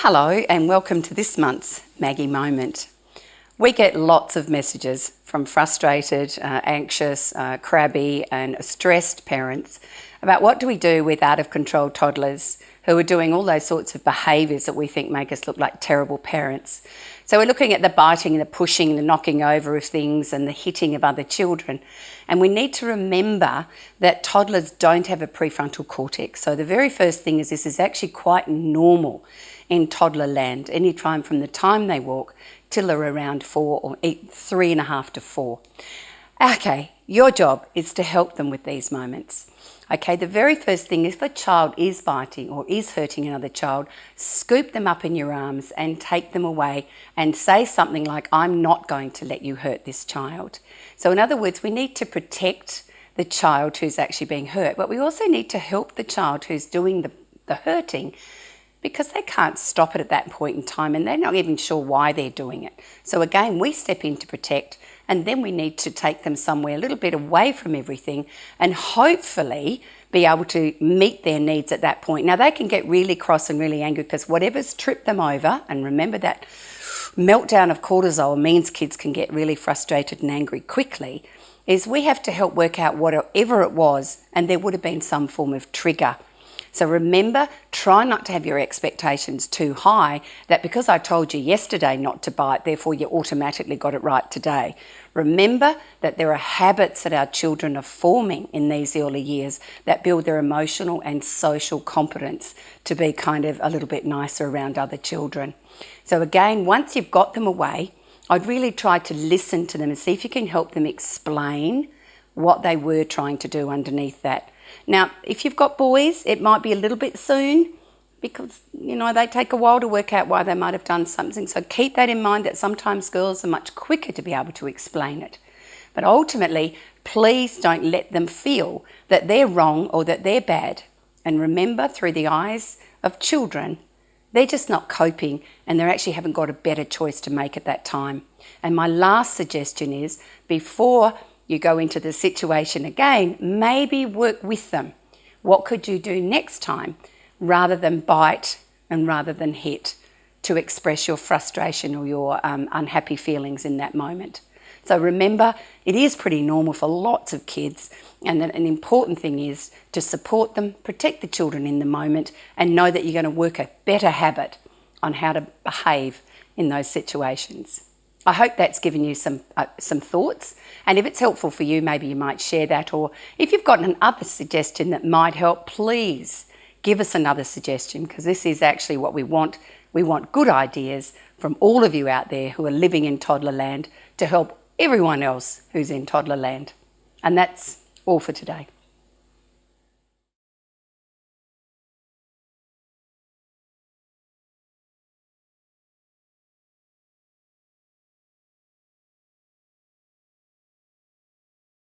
Hello and welcome to this month's Maggie Moment. We get lots of messages from frustrated, anxious, crabby and stressed parents about what do we do with out-of-control toddlers who are doing all those sorts of behaviours that we think make us look like terrible parents. So we're looking at the biting, the pushing, the knocking over of things and the hitting of other children. And we need to remember that toddlers don't have a prefrontal cortex. So the very first thing is this is actually quite normal in toddler land, any time from the time they walk till they're around 4 or 3.5 to 4. Okay, your job is to help them with these moments. Okay, the very first thing is if a child is biting or is hurting another child, scoop them up in your arms and take them away and say something like, I'm not going to let you hurt this child. So in other words, we need to protect the child who's actually being hurt, but we also need to help the child who's doing the hurting, because they can't stop it at that point in time and they're not even sure why they're doing it. So again, we step in to protect, and then we need to take them somewhere a little bit away from everything and hopefully be able to meet their needs at that point. Now, they can get really cross and really angry because whatever's tripped them over, and remember that meltdown of cortisol means kids can get really frustrated and angry quickly, is we have to help work out whatever it was, and there would have been some form of trigger. So remember, try not to have your expectations too high, that because I told you yesterday not to bite, therefore you automatically got it right today. Remember that there are habits that our children are forming in these early years that build their emotional and social competence to be kind of a little bit nicer around other children. So again, once you've got them away, I'd really try to listen to them and see if you can help them explain what they were trying to do underneath that. Now, if you've got boys, it might be a little bit soon because, they take a while to work out why they might have done something. So keep that in mind, that sometimes girls are much quicker to be able to explain it. But ultimately, please don't let them feel that they're wrong or that they're bad. And remember, through the eyes of children, they're just not coping and they actually haven't got a better choice to make at that time. And my last suggestion is, before you go into the situation again, maybe work with them. What could you do next time rather than bite and rather than hit to express your frustration or your unhappy feelings in that moment? So remember, it is pretty normal for lots of kids, and then an important thing is to support them, protect the children in the moment, and know that you're going to work a better habit on how to behave in those situations. I hope that's given you some thoughts, and if it's helpful for you, maybe you might share that, or if you've got another suggestion that might help, please give us another suggestion, because this is actually what we want. We want good ideas from all of you out there who are living in toddler land to help everyone else who's in toddler land. And that's all for today.